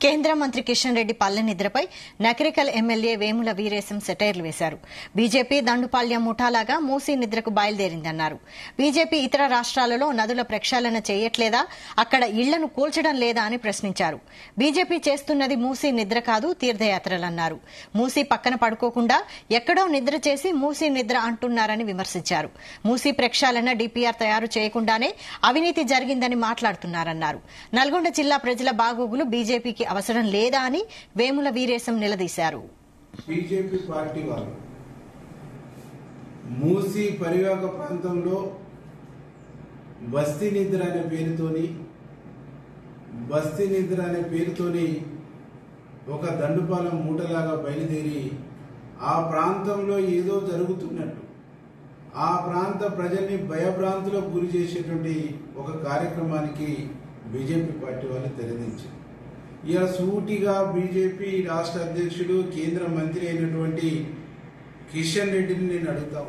కేంద్ర మంత్రి కిషన్ రెడ్డి పల్లె నిద్రపై నకిరేకల్ ఎమ్మెల్యే వేముల వీరేశం సెటైర్లు వేశారు. బీజేపీ దండుపాళ్యం ముఠాలాగా మూసీ నిద్రకు బయలుదేరిందన్నారు. బీజేపీ ఇతర రాష్ట్రాలలో నదుల ప్రక్షాళన చేయట్లేదా, అక్కడ ఇళ్లను కూల్చడం లేదా అని ప్రశ్నించారు. బీజేపీ చేస్తున్నది మూసీ నిద్ర కాదు, తీర్థయాత్రలన్నారు. మూసీ పక్కన పడుకోకుండా ఎక్కడో నిద్ర చేసి మూసీ నిద్ర అంటున్నారని విమర్శించారు. మూసీ ప్రక్షాళన డీపీఆర్ తయారు చేయకుండానే అవినీతి జరిగిందని మాట్లాడుతున్నారన్నారు. నల్గొండ జిల్లా ప్రజల బాగోగులు బీజేపీకి అవసరం లేదా అని వేముల వీరేశం నిలదీశారు. బీజేపీ పార్టీ వాళ్ళు మూసీ పరివాహక ప్రాంతంలో బస్తీ నిద్ర అనే పేరుతోని ఒక దండుపాలెం మూటలాగా బయలుదేరి ఆ ప్రాంతంలో ఏదో జరుగుతున్నట్టు ఆ ప్రాంత ప్రజల్ని భయభ్రాంతులకు గురి చేసేటువంటి ఒక కార్యక్రమానికి బీజేపీ పార్టీ వాళ్ళు తెరదించారు. ఇలా సూటిగా బీజేపీ రాష్ట్ర అధ్యక్షుడు కేంద్ర మంత్రి అయినటువంటి కిషన్ రెడ్డిని నేను అడుగుతా